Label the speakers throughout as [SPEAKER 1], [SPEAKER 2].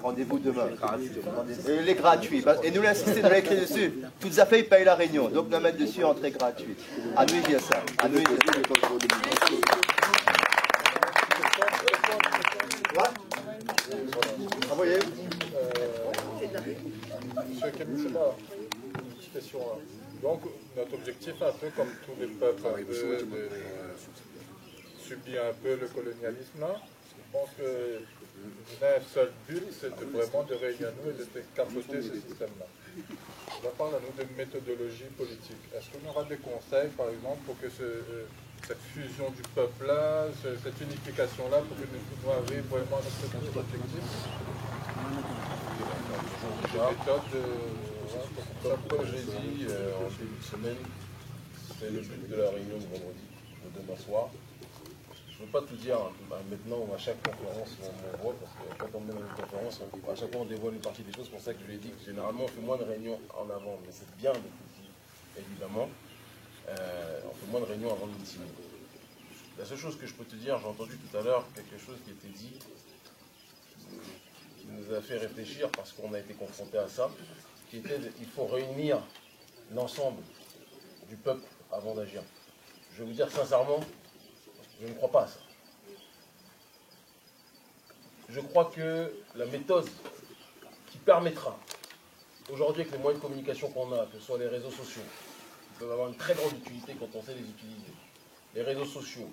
[SPEAKER 1] Rendez-vous demain. Et les gratuits. Et nous l'insister de l'écrire dessus. Toutes les affaires, ils payent la réunion. Donc nous mettre dessus entrée gratuite. À nous, il y a ça. À nous, il y a ça.
[SPEAKER 2] Vous voyez, Monsieur Camille, c'est pas une petite question là. Donc, notre objectif, un peu comme tous les peuples, de subir un peu le colonialisme là, je pense que un seul but, c'est vraiment de réunir nous et de capoter ce système-là. On parle à nous de méthodologie politique. Est-ce qu'on aura des conseils, par exemple, pour que cette fusion du peuple-là, cette unification-là, pour que nous puissions arriver vraiment à notre objectif? Des méthodes
[SPEAKER 3] comme j'ai dit en début de semaine, c'est le but de la réunion de vendredi, de demain soir. Je ne veux pas tout dire maintenant ou à chaque conférence on voit, parce que quand on est dans une conférence, à chaque fois on dévoile une partie des choses. C'est pour ça que je l'ai dit que généralement on fait moins de réunions en avant, mais c'est bien de tout dire, évidemment. On fait moins de réunions avant le meeting. La seule chose que je peux te dire, j'ai entendu tout à l'heure quelque chose qui était dit, qui nous a fait réfléchir parce qu'on a été confronté à ça, qui était il faut réunir l'ensemble du peuple avant d'agir. Je vais vous dire sincèrement, je ne crois pas à ça. Je crois que la méthode qui permettra, aujourd'hui avec les moyens de communication qu'on a, que ce soit les réseaux sociaux, qui peuvent avoir une très grande utilité quand on sait les utiliser, les réseaux sociaux,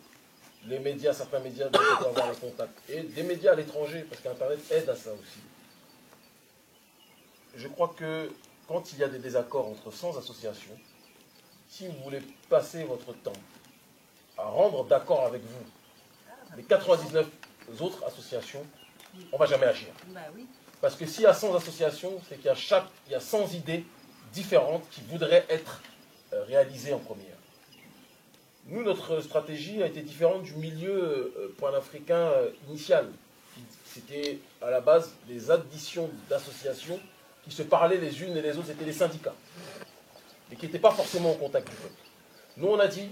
[SPEAKER 3] les médias, certains médias doivent avoir les contacts, et des médias à l'étranger, parce qu'Internet aide à ça aussi. Je crois que quand il y a des désaccords entre 100 associations, si vous voulez passer votre temps à rendre d'accord avec vous les 99 autres associations, on ne va jamais agir. Parce que s'il y a 100 associations, c'est qu'il y a 100 idées différentes qui voudraient être réalisées en première. Nous, notre stratégie a été différente du milieu panafricain initial. C'était à la base des additions d'associations qui se parlaient les unes et les autres, c'était les syndicats, et qui n'étaient pas forcément en contact du peuple. Nous, on a dit,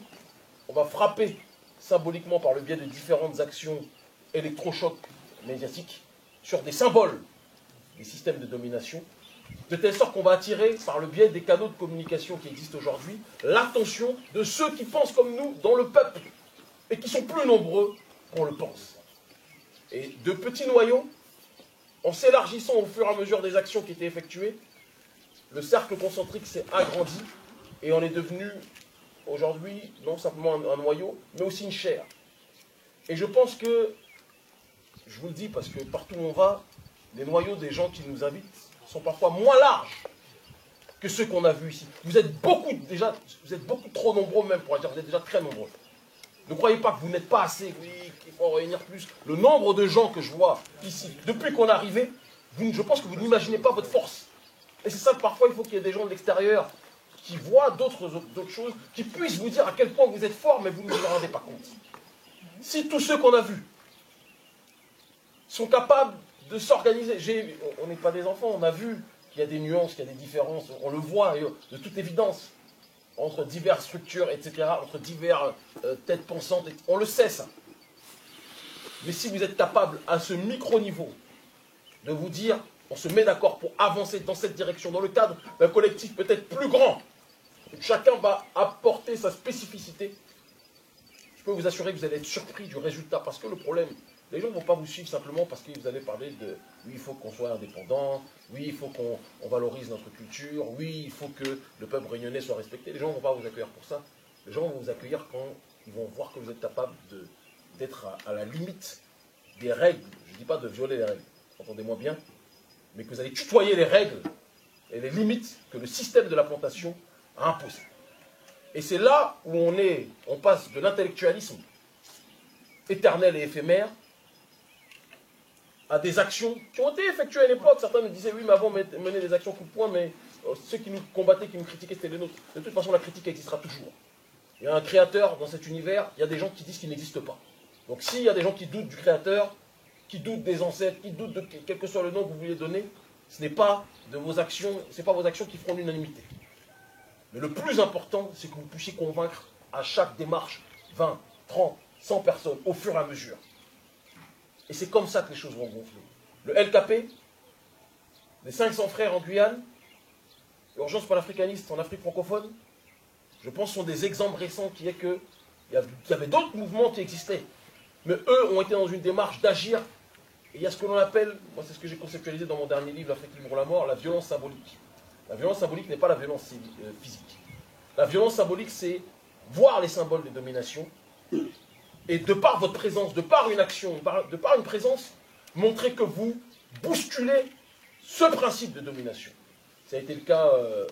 [SPEAKER 3] on va frapper symboliquement par le biais de différentes actions électrochocs médiatiques sur des symboles des systèmes de domination, de telle sorte qu'on va attirer, par le biais des canaux de communication qui existent aujourd'hui, l'attention de ceux qui pensent comme nous dans le peuple, et qui sont plus nombreux qu'on le pense. Et de petits noyaux, en s'élargissant au fur et à mesure des actions qui étaient effectuées, le cercle concentrique s'est agrandi, et on est devenu aujourd'hui non simplement un noyau, mais aussi une chair. Et je pense que, je vous le dis parce que partout où on va, les noyaux des gens qui nous invitent sont parfois moins larges que ceux qu'on a vus ici. Vous êtes beaucoup trop nombreux même, pour dire, vous êtes déjà très nombreux. Ne croyez pas que vous n'êtes pas assez, oui, qu'il faut en réunir plus. Le nombre de gens que je vois ici, depuis qu'on est arrivé, je pense que vous n'imaginez pas votre force. Et c'est ça que parfois il faut qu'il y ait des gens de l'extérieur qui voient d'autres choses, qui puissent vous dire à quel point vous êtes fort, mais vous ne vous en rendez pas compte. Si tous ceux qu'on a vus sont capables de s'organiser, on n'est pas des enfants, on a vu qu'il y a des nuances, qu'il y a des différences, on le voit de toute évidence, entre diverses structures, etc., entre diverses têtes pensantes, on le sait ça. Mais si vous êtes capable à ce micro-niveau de vous dire, on se met d'accord pour avancer dans cette direction, dans le cadre d'un collectif peut-être plus grand, chacun va apporter sa spécificité, je peux vous assurer que vous allez être surpris du résultat, parce que le problème, les gens ne vont pas vous suivre simplement parce que vous allez parler de oui, il faut qu'on soit indépendant, oui, il faut qu'on valorise notre culture, oui, il faut que le peuple réunionnais soit respecté. Les gens ne vont pas vous accueillir pour ça. Les gens vont vous accueillir quand ils vont voir que vous êtes capable d'être à la limite des règles. Je ne dis pas de violer les règles, entendez-moi bien, mais que vous allez tutoyer les règles et les limites que le système de la plantation a imposées. Et c'est là où on passe de l'intellectualisme éternel et éphémère à des actions qui ont été effectuées à l'époque. Certains me disaient, oui, mais avant, on menait des actions coup de poing, mais ceux qui nous combattaient, qui nous critiquaient, c'était les nôtres. De toute façon, la critique existera toujours. Il y a un créateur dans cet univers, il y a des gens qui disent qu'il n'existe pas. Donc s'il y a des gens qui doutent du créateur, qui doutent des ancêtres, qui doutent de quel que soit le nom que vous vouliez donner, ce n'est pas de vos actions, c'est pas vos actions qui feront l'unanimité. Mais le plus important, c'est que vous puissiez convaincre à chaque démarche 20, 30, 100 personnes au fur et à mesure. Et c'est comme ça que les choses vont gonfler. le LKP, les 500 frères en Guyane, l'urgence panafricaniste en Afrique francophone, je pense sont des exemples récents qui est que il y avait d'autres mouvements qui existaient. Mais eux ont été dans une démarche d'agir. Et il y a ce que l'on appelle, moi c'est ce que j'ai conceptualisé dans mon dernier livre, L'Afrique libre ou la mort, la violence symbolique. La violence symbolique n'est pas la violence physique. La violence symbolique, c'est voir les symboles de domination et de par votre présence, de par une action, de par une présence, montrer que vous bousculez ce principe de domination. Ça a été le cas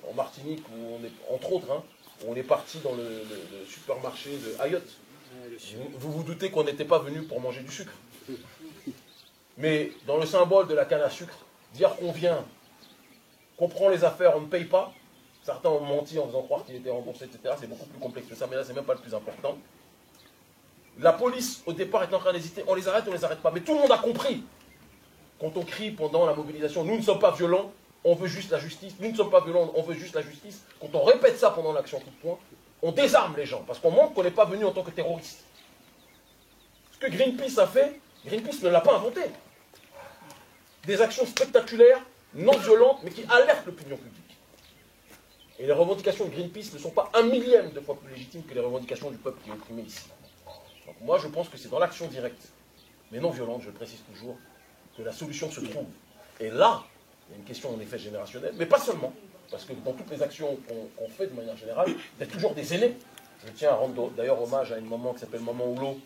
[SPEAKER 3] en Martinique, où on est, entre autres, hein, où on est parti dans le supermarché de Ayotte. Vous vous doutez qu'on n'était pas venu pour manger du sucre. Mais dans le symbole de la canne à sucre, dire qu'on vient, qu'on prend les affaires, on ne paye pas. Certains ont menti en faisant croire qu'il était remboursé, etc. C'est beaucoup plus complexe que ça, mais là, c'est même pas le plus important. La police, au départ, est en train d'hésiter. On les arrête pas. Mais tout le monde a compris. Quand on crie pendant la mobilisation, nous ne sommes pas violents, on veut juste la justice. Nous ne sommes pas violents, on veut juste la justice. Quand on répète ça pendant l'action coup de poing, on désarme les gens, parce qu'on montre qu'on n'est pas venu en tant que terroriste. Ce que Greenpeace a fait, Greenpeace ne l'a pas inventé. Des actions spectaculaires, non violentes, mais qui alertent l'opinion publique. Et les revendications de Greenpeace ne sont pas 1/1000 de fois plus légitimes que les revendications du peuple qui est opprimé ici. Donc moi, je pense que c'est dans l'action directe, mais non violente, je le précise toujours, que la solution se trouve. Et là, il y a une question en effet générationnelle, mais pas seulement. Parce que dans toutes les actions qu'on fait de manière générale, il y a toujours des aînés. Je tiens à rendre d'ailleurs hommage à une maman qui s'appelle Maman Oulo,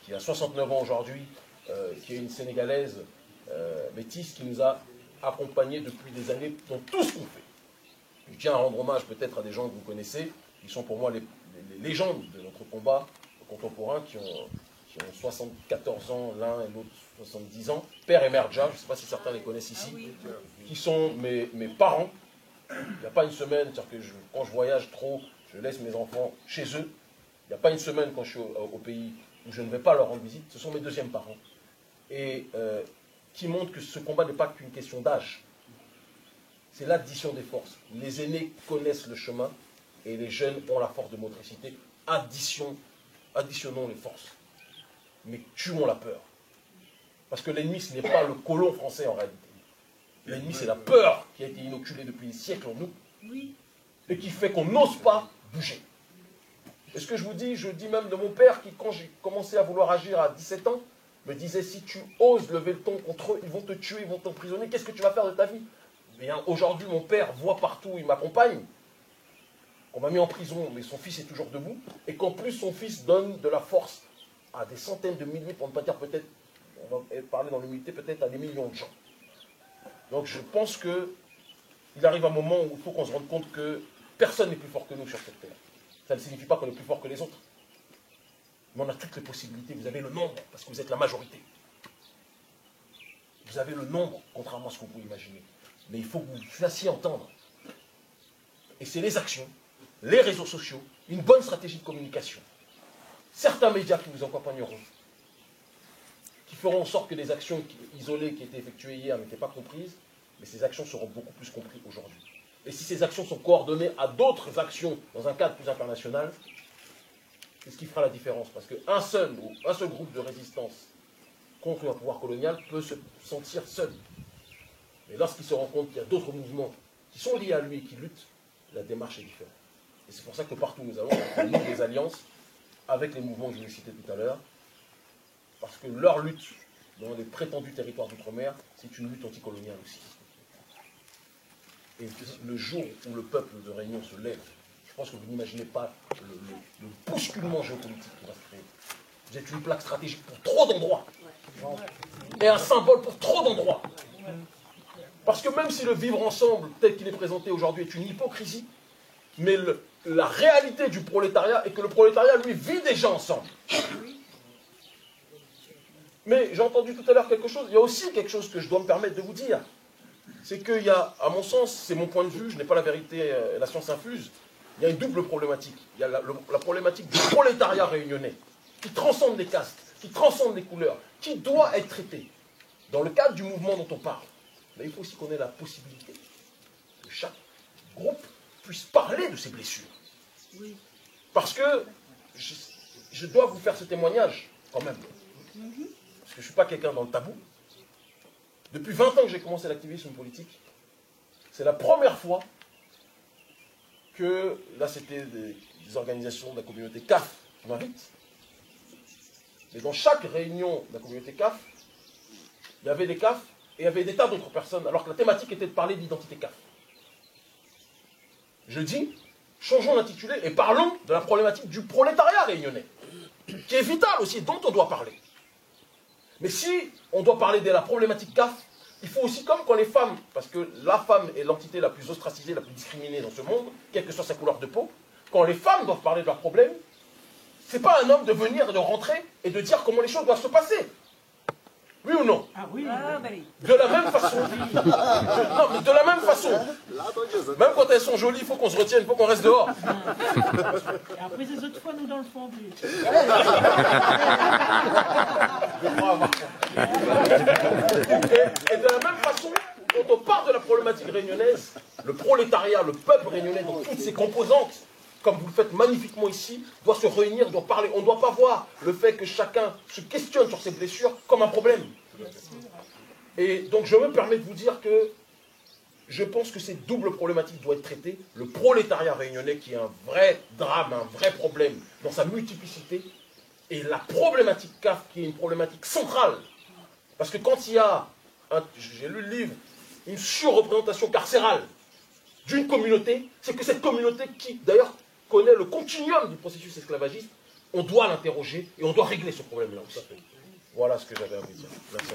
[SPEAKER 3] qui a 69 ans aujourd'hui, qui est une Sénégalaise métisse, qui nous a accompagnés depuis des années dans tout ce qu'on fait. Je tiens à rendre hommage peut-être à des gens que vous connaissez, qui sont pour moi les légendes de notre combat contemporain, qui ont 74 ans l'un et l'autre 70 ans, père et mère Dja, je ne sais pas si certains les connaissent ici, qui sont mes parents. Il n'y a pas une semaine, c'est-à-dire que quand je voyage trop, je laisse mes enfants chez eux. Il n'y a pas une semaine quand je suis au pays où je ne vais pas leur rendre visite. Ce sont mes deuxièmes parents. Et qui montrent que ce combat n'est pas qu'une question d'âge. C'est l'addition des forces. Les aînés connaissent le chemin et les jeunes ont la force de motricité. Additionnons les forces. Mais tuons la peur. Parce que l'ennemi, ce n'est pas le colon français en réalité. L'ennemi, c'est la peur qui a été inoculée depuis des siècles en nous et qui fait qu'on n'ose pas bouger. Et ce que je vous dis, je dis même de mon père qui, quand j'ai commencé à vouloir agir à 17 ans, me disait, si tu oses lever le ton contre eux, ils vont te tuer, ils vont t'emprisonner, qu'est-ce que tu vas faire de ta vie? Bien, aujourd'hui, mon père voit partout, il m'accompagne, qu'on m'a mis en prison, mais son fils est toujours debout, et qu'en plus, son fils donne de la force à des centaines de milliers, pour ne pas dire peut-être, on va parler dans l'humilité, peut-être à des millions de gens. Donc je pense qu'il arrive un moment où il faut qu'on se rende compte que personne n'est plus fort que nous sur cette terre. Ça ne signifie pas qu'on est plus fort que les autres. Mais on a toutes les possibilités. Vous avez le nombre, parce que vous êtes la majorité. Vous avez le nombre, contrairement à ce que vous pouvez imaginer. Mais il faut que vous vous fassiez entendre. Et c'est les actions, les réseaux sociaux, une bonne stratégie de communication. Certains médias qui vous accompagneront, qui feront en sorte que les actions isolées qui étaient effectuées hier n'étaient pas comprises, mais ces actions seront beaucoup plus comprises aujourd'hui. Et si ces actions sont coordonnées à d'autres actions dans un cadre plus international, c'est ce qui fera la différence. Parce qu'un seul groupe de résistance contre un pouvoir colonial peut se sentir seul. Mais lorsqu'il se rend compte qu'il y a d'autres mouvements qui sont liés à lui et qui luttent, la démarche est différente. Et c'est pour ça que partout nous allons, on noue des alliances avec les mouvements que je vous citais tout à l'heure, parce que leur lutte dans les prétendus territoires d'outre-mer, c'est une lutte anticoloniale aussi. Et le jour où le peuple de Réunion se lève, je pense que vous n'imaginez pas le bousculement géopolitique qui va se créer. Vous êtes une plaque stratégique pour trop d'endroits. Et un symbole pour trop d'endroits. Parce que même si le vivre ensemble, tel qu'il est présenté aujourd'hui, est une hypocrisie, mais la réalité du prolétariat est que le prolétariat, lui, vit déjà ensemble. Mais j'ai entendu tout à l'heure quelque chose, il y a aussi quelque chose que je dois me permettre de vous dire. C'est qu'il y a, à mon sens, c'est mon point de vue, je n'ai pas la vérité, la science infuse, il y a une double problématique. Il y a la problématique du prolétariat réunionnais, qui transcende les castes, qui transcende les couleurs, qui doit être traité. Dans le cadre du mouvement dont on parle, mais il faut aussi qu'on ait la possibilité que chaque groupe puisse parler de ses blessures. Oui. Parce que je dois vous faire ce témoignage, quand même. Parce que je ne suis pas quelqu'un dans le tabou. Depuis 20 ans que j'ai commencé l'activisme politique, c'est la première fois que, là c'était des organisations de la communauté CAF qui m'invitent, mais dans chaque réunion de la communauté CAF, il y avait des CAF et il y avait des tas d'autres personnes, alors que la thématique était de parler d'identité CAF. Je dis, changeons l'intitulé et parlons de la problématique du prolétariat réunionnais, qui est vitale aussi, dont on doit parler. Mais si on doit parler de la problématique CAF, il faut aussi, comme quand les femmes, parce que la femme est l'entité la plus ostracisée, la plus discriminée dans ce monde, quelle que soit sa couleur de peau, quand les femmes doivent parler de leurs problèmes, c'est pas un homme de venir et de rentrer et de dire comment les choses doivent se passer. Oui ou non?
[SPEAKER 4] Ah oui.
[SPEAKER 3] De la même façon. Non, mais de la même façon. Même quand elles sont jolies, il faut qu'on se retienne, il faut qu'on reste dehors.
[SPEAKER 4] Et après, ces autres fois, nous dans le fond.
[SPEAKER 3] Et de la même façon, quand on parle de la problématique réunionnaise, le prolétariat, le peuple réunionnais, dans toutes ses composantes, comme vous le faites magnifiquement ici, doit se réunir, doit parler. On ne doit pas voir le fait que chacun se questionne sur ses blessures comme un problème. Et donc je me permets de vous dire que je pense que cette double problématique doit être traitée. Le prolétariat réunionnais qui est un vrai drame, un vrai problème dans sa multiplicité, et la problématique CAF qui est une problématique centrale. Parce que quand il y a, j'ai lu le livre, une surreprésentation carcérale d'une communauté, c'est que cette communauté qui d'ailleurs connaît le continuum du processus esclavagiste, on doit l'interroger et on doit régler ce problème-là aussi. Voilà ce que j'avais à vous dire. Merci.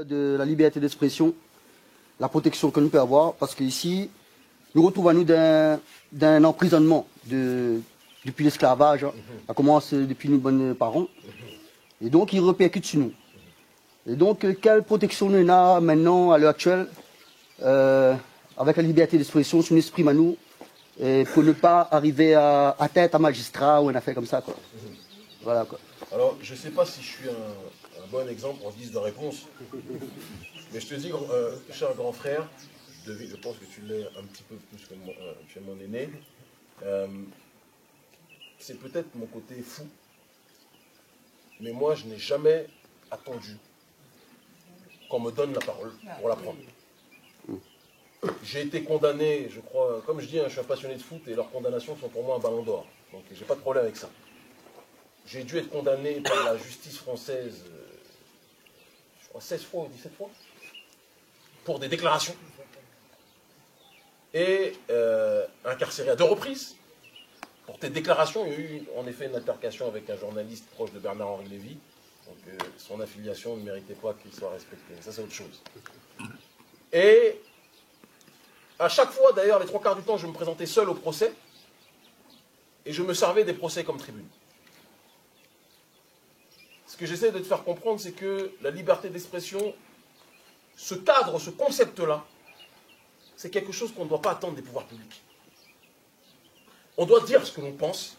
[SPEAKER 5] De la liberté d'expression, la protection que nous pouvons avoir, parce qu'ici, nous retrouvons à nous d'un emprisonnement depuis l'esclavage, ça commence depuis nos bonnes parents, et donc il répercute sur nous. Et donc, quelle protection nous avons maintenant, à l'heure actuelle, avec la liberté d'expression, si on exprime à nous, pour ne pas arriver à tête à magistrat ou une affaire comme ça, quoi. Voilà, quoi.
[SPEAKER 3] Alors, je ne sais pas si je suis un bon exemple en guise de réponse, mais je te dis, cher grand frère, je pense que tu l'es un petit peu plus que moi, tu es mon aîné, c'est peut-être mon côté fou, mais moi, je n'ai jamais attendu qu'on me donne la parole pour la prendre. J'ai été condamné, je crois, comme je dis, hein, je suis un passionné de foot et leurs condamnations sont pour moi un ballon d'or. Donc j'ai pas de problème avec ça. J'ai dû être condamné par la justice française, je crois 16 fois ou 17 fois, pour des déclarations. Et incarcéré à 2 reprises. Pour tes déclarations, il y a eu en effet une altercation avec un journaliste proche de Bernard-Henri Lévy. Donc son affiliation ne méritait pas qu'il soit respecté. Ça, c'est autre chose. Et à chaque fois, d'ailleurs, les 3 quarts du temps, je me présentais seul au procès et je me servais des procès comme tribune. Ce que j'essaie de te faire comprendre, c'est que la liberté d'expression, ce cadre, ce concept-là, c'est quelque chose qu'on ne doit pas attendre des pouvoirs publics. On doit dire ce que l'on pense,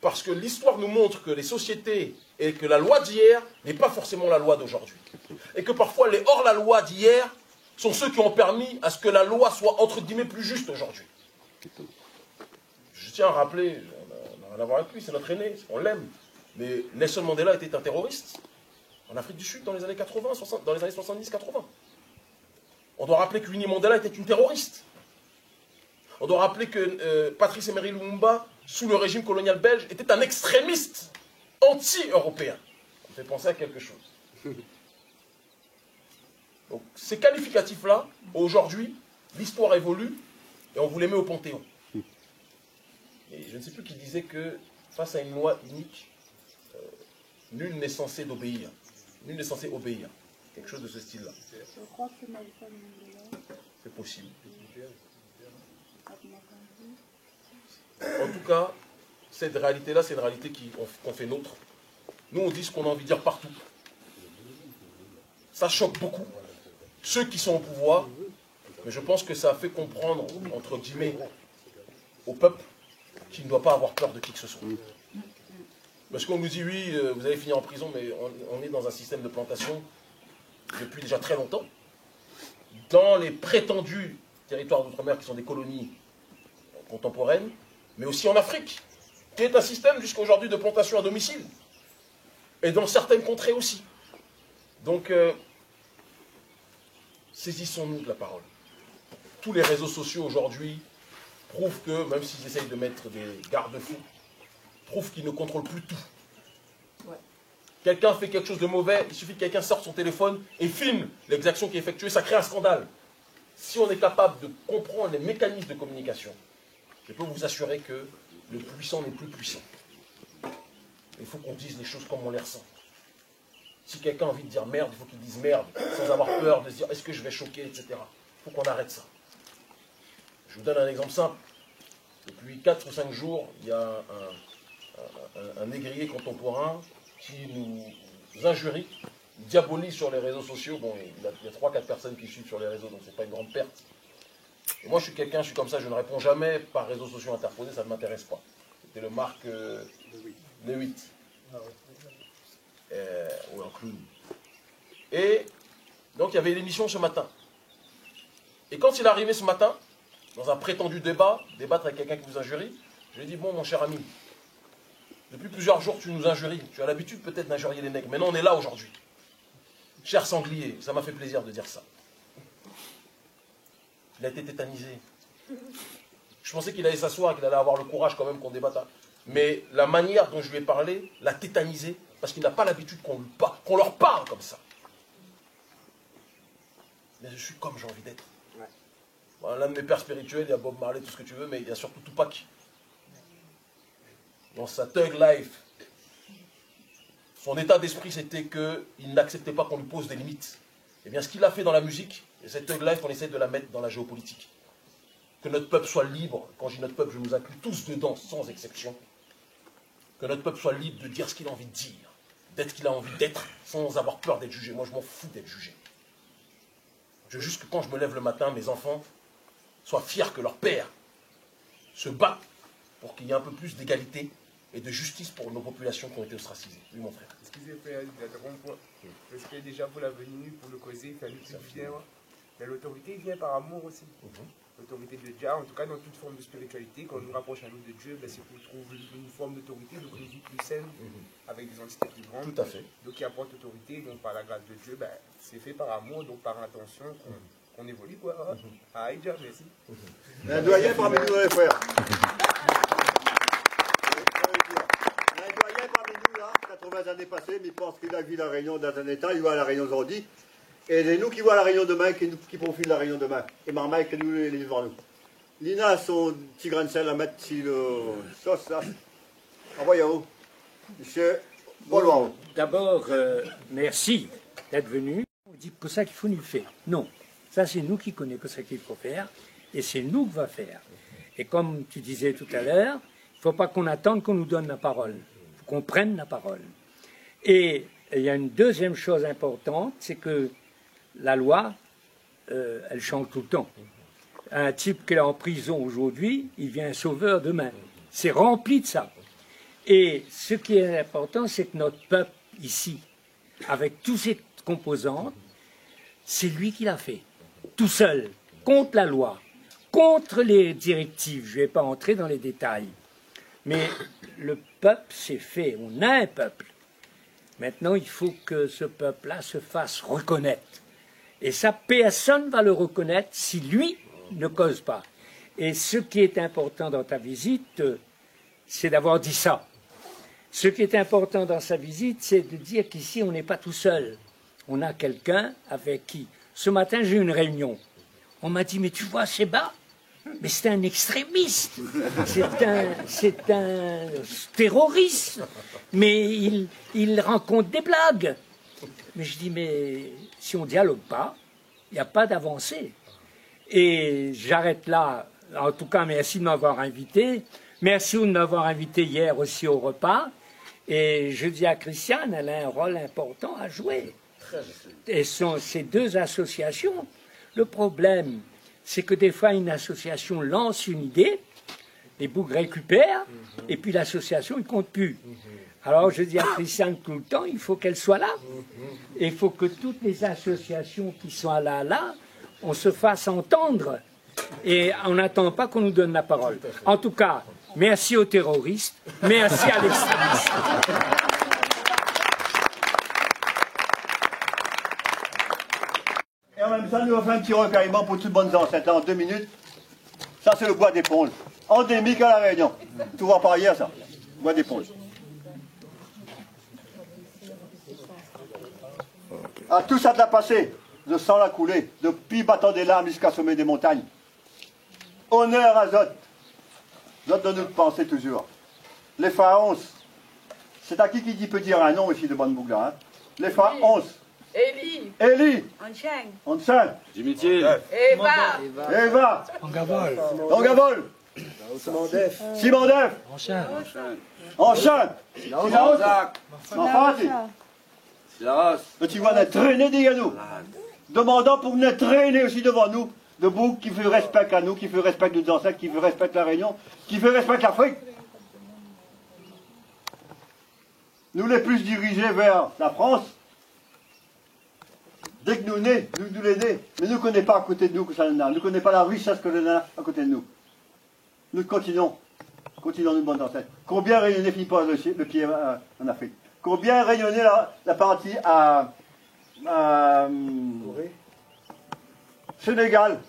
[SPEAKER 3] parce que l'histoire nous montre que les sociétés et que la loi d'hier n'est pas forcément la loi d'aujourd'hui. Et que parfois les hors-la-loi d'hier sont ceux qui ont permis à ce que la loi soit entre guillemets plus juste aujourd'hui. Je tiens à rappeler, on n'a rien à voir avec lui, c'est notre aîné, on l'aime. Mais Nelson Mandela était un terroriste en Afrique du Sud dans les années 80, dans les années 70-80. On doit rappeler que Winnie Mandela était une terroriste. On doit rappeler que Patrice Emery Lumumba, sous le régime colonial belge, était un extrémiste anti-européen. Ça me fait penser à quelque chose. Donc, ces qualificatifs-là, aujourd'hui, l'histoire évolue et on vous les met au Panthéon. Et je ne sais plus qui disait que, face à une loi unique, nul n'est censé d'obéir. Nul n'est censé obéir. Quelque chose de ce style-là.
[SPEAKER 6] Je crois que c'est Nelson Mandela.
[SPEAKER 3] C'est possible. En tout cas, cette réalité-là, c'est une réalité qu'on fait nôtre. Nous, on dit ce qu'on a envie de dire partout. Ça choque beaucoup ceux qui sont au pouvoir, mais je pense que ça a fait comprendre, entre guillemets, au peuple qu'il ne doit pas avoir peur de qui que ce soit. Parce qu'on nous dit, oui, vous allez finir en prison, mais on est dans un système de plantation depuis déjà très longtemps. Dans les prétendus territoires d'outre-mer qui sont des colonies contemporaines, mais aussi en Afrique, qui est un système jusqu'à aujourd'hui de plantation à domicile. Et dans certaines contrées aussi. Donc, saisissons-nous de la parole. Tous les réseaux sociaux aujourd'hui prouvent que, même s'ils essayent de mettre des garde-fous, prouvent qu'ils ne contrôlent plus tout. Quelqu'un fait quelque chose de mauvais, il suffit que quelqu'un sorte son téléphone et filme l'exaction qui est effectuée, ça crée un scandale. Si on est capable de comprendre les mécanismes de communication, je peux vous assurer que le puissant n'est plus puissant. Il faut qu'on dise les choses comme on les ressent. Si quelqu'un a envie de dire merde, il faut qu'il dise merde, sans avoir peur de se dire est-ce que je vais choquer, etc. Il faut qu'on arrête ça. Je vous donne un exemple simple. Depuis 4 ou 5 jours, il y a un négrier contemporain qui nous injurie, diabolise sur les réseaux sociaux. Bon, il y a 3-4 personnes qui suivent sur les réseaux, donc c'est pas une grande perte. Et moi, je suis comme ça, je ne réponds jamais par réseaux sociaux interposés, ça ne m'intéresse pas. C'était le Marc Lewitt. Ou un clown. Et donc, il y avait l'émission ce matin. Et quand il est arrivé ce matin, dans un prétendu débattre avec quelqu'un qui vous injurie, je lui ai dit, bon, mon cher ami, depuis plusieurs jours, tu nous injuries. Tu as l'habitude peut-être d'injurier les nègres. Maintenant, on est là aujourd'hui. Cher sanglier, ça m'a fait plaisir de dire ça. Il a été tétanisé. Je pensais qu'il allait s'asseoir, qu'il allait avoir le courage quand même qu'on débatte. Mais la manière dont je lui ai parlé l'a tétanisé, parce qu'il n'a pas l'habitude qu'on leur parle comme ça. Mais je suis comme j'ai envie d'être. Voilà, l'un de mes pères spirituels, il y a Bob Marley, tout ce que tu veux, mais il y a surtout Tupac. Dans sa thug life, son état d'esprit, c'était qu'il n'acceptait pas qu'on lui pose des limites. Et bien, ce qu'il a fait dans la musique, et cette thug life, on essaie de la mettre dans la géopolitique. Que notre peuple soit libre. Quand je dis notre peuple, je nous inclus tous dedans, sans exception. Que notre peuple soit libre de dire ce qu'il a envie de dire, d'être ce qu'il a envie d'être, sans avoir peur d'être jugé. Moi, je m'en fous d'être jugé. Je veux juste que quand je me lève le matin, mes enfants soient fiers que leur père se bat pour qu'il y ait un peu plus d'égalité et de justice pour nos populations qui ont été ostracisées. Oui, mon frère.
[SPEAKER 7] Excusez, frère, parce que déjà vous l'avez venu pour le causer, il fallait plus fier. Mais l'autorité vient par amour aussi. L'autorité de Dieu, en tout cas dans toute forme de spiritualité, quand on nous rapproche à nous de Dieu, ben, c'est pour trouver une forme d'autorité, donc une vie plus saine, avec des entités plus grandes.
[SPEAKER 3] Tout à fait.
[SPEAKER 7] Donc qui apporte autorité, donc par la grâce de Dieu, ben, c'est fait par amour, donc par intention qu'on évolue, quoi. Ah, déjà, merci.
[SPEAKER 1] Un doyen parmi nous, les frères. Un doyen parmi nous, là, 80 années passées, mais il pense qu'il a vu la Réunion dans un état, il voit la Réunion aujourd'hui. Et c'est nous qui voit la Réunion demain, qui profilent la Réunion demain. Et Marmaille, qui nous les devant nous. Lina a son petit grain de sel à mettre sur le sauce, là. Envoyez-vous. Monsieur Bolois.
[SPEAKER 8] D'abord, merci d'être venu. On dit que ça qu'il faut nous faire. Non, ça c'est nous qui connaissons que ça qu'il faut faire. Et c'est nous qui va faire. Et comme tu disais tout à l'heure, il ne faut pas qu'on attende qu'on nous donne la parole. Il faut qu'on prenne la parole. Et il y a une deuxième chose importante, c'est que la loi, elle change tout le temps. Un type qui est en prison aujourd'hui, il vient un sauveur demain. C'est rempli de ça. Et ce qui est important, c'est que notre peuple ici, avec tous ses composantes, c'est lui qui l'a fait. Tout seul, contre la loi, contre les directives. Je ne vais pas entrer dans les détails. Mais le peuple s'est fait. On a un peuple. Maintenant, il faut que ce peuple-là se fasse reconnaître. Et ça, personne ne va le reconnaître si lui ne cause pas. Et ce qui est important dans ta visite, c'est d'avoir dit ça. Ce qui est important dans sa visite, c'est de dire qu'ici, on n'est pas tout seul. On a quelqu'un avec qui... Ce matin, j'ai eu une réunion. On m'a dit, mais tu vois, Seba, mais c'est un extrémiste. C'est un terroriste. Mais il rencontre des blagues. Mais je dis, mais si on ne dialogue pas, il n'y a pas d'avancée. Et j'arrête là. En tout cas, merci de m'avoir invité. Merci de m'avoir invité hier aussi au repas. Et je dis à Christiane, elle a un rôle important à jouer. Et ces deux associations, le problème, c'est que des fois, une association lance une idée, les boucs récupèrent, et puis l'association, il ne compte plus. Alors, je dis à Christiane tout le temps, il faut qu'elle soit là. Et il faut que toutes les associations qui sont là, on se fasse entendre. Et on n'attend pas qu'on nous donne la parole. En tout cas, merci aux terroristes, merci à l'extrémisme.
[SPEAKER 1] Et en même temps, nous avons fait un petit recueillement pour toutes bonnes ancêtres, en 2 minutes. Ça, c'est le bois d'éponge. Endémique à La Réunion. Tout va par hier, ça. Bois d'éponge. Ah, tout ça de la passé. Le sang l'a coulé. Depuis battant des larmes jusqu'à sommet des montagnes. Honneur à Zot. Zot de nous penser toujours. Les pharaons. C'est à qui peut dire un nom ici de bonne boucle, hein? Les pharaons.
[SPEAKER 6] Élie.
[SPEAKER 1] Élie.
[SPEAKER 6] Oncheng.
[SPEAKER 1] Onsen.
[SPEAKER 6] Eva.
[SPEAKER 1] Eva. Angavol. Simon Def. Enchin. Enfati. Tu vois, on a traîné derrière nous. Demandant pour nous traîner aussi devant nous. Debout, qui fait respect à nous, qui fait respect de nos ancêtres, qui fait respect la Réunion, qui fait respect l'Afrique. Nous les plus dirigés vers la France. Dès que nous nés, nous les nés, mais nous ne connaissons pas à côté de nous que ça en a. Nous ne connaissons pas la richesse que l'on a à côté de nous. Nous continuons nous bonnes ancêtres. Combien rayonner finit pas le pied en Afrique? Combien rayonner la partie à Sénégal?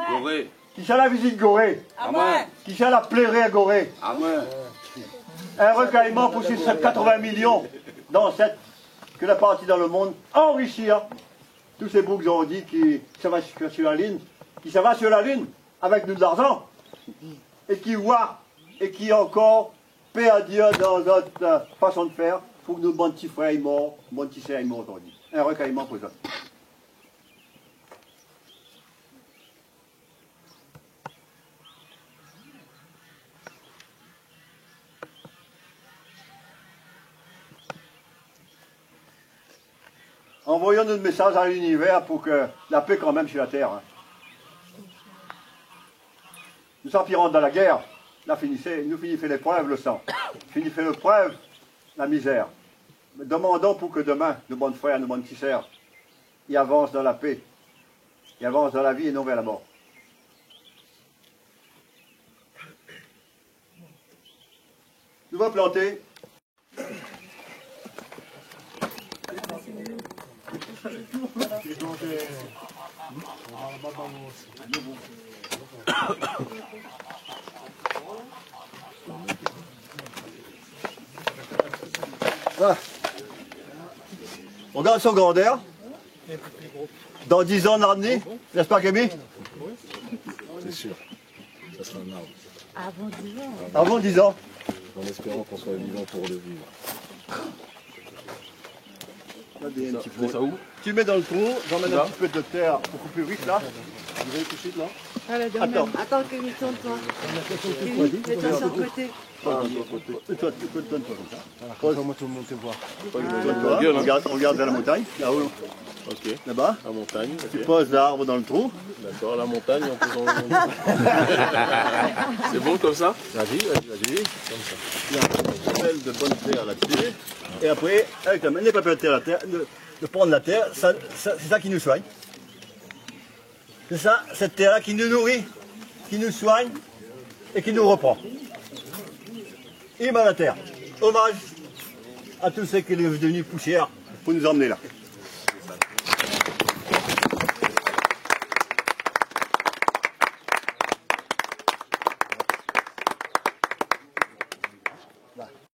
[SPEAKER 9] Gorée.
[SPEAKER 1] Qui ça la visite Gorée? Qui ça la plairait à Gorée? Un recueillement pour ces 80 millions d'ancêtres que la partie dans le monde enrichir tous ces boucs ont dit qui ça va sur la Lune, qui ça va sur la Lune avec nous de l'argent et qui voit et qui encore paie à Dieu dans notre façon de faire pour que nos bons petits frères morts, bons petits sœurs morts aujourd'hui. Un recueillement pour ça. Envoyons notre message à l'univers pour que la paix quand même sur la terre. Hein. Nous s'empirons dans la guerre, là nous finissons l'épreuve, le sang. Finissons l'épreuve, la misère. Mais demandons pour que demain, nos bons frères, nos bonnes petites sœurs, ils avancent dans la paix. Ils avancent dans la vie et non vers la mort. Nous allons planter. Voilà. On regarde son grandeur. Dans 10 ans, on a ramené, n'est-ce pas, Camille?
[SPEAKER 10] C'est sûr. Ça sera un arbre.
[SPEAKER 6] Avant 10 ans.
[SPEAKER 1] Avant 10 ans.
[SPEAKER 10] En espérant qu'on soit vivant pour le vivre.
[SPEAKER 1] Ça où? Tu mets dans le trou, j'emmène un petit peu de terre beaucoup plus vite là.
[SPEAKER 10] Vous avez touché là?
[SPEAKER 6] Attends, Camille, tourne-toi. Camille, mets-toi sur le côté.
[SPEAKER 1] Toi comme ça.
[SPEAKER 10] Comment tout le monde te voit?
[SPEAKER 1] On regarde vers la montagne, là-haut.
[SPEAKER 10] Ok.
[SPEAKER 1] Là-bas.
[SPEAKER 10] La montagne.
[SPEAKER 1] Tu poses l'arbre dans le trou.
[SPEAKER 10] D'accord, la montagne en posant le C'est bon comme ça?
[SPEAKER 1] Vas-y. Comme ça. Il y a un pelle de bonne terre là-dessus. Et après, avec la main, n'est pas de terre, de prendre la terre, c'est ça qui nous soigne. C'est ça, cette terre-là qui nous nourrit, qui nous soigne et qui nous reprend. Hymne à la terre. Hommage à tous ceux qui sont devenus poussière pour nous emmener là.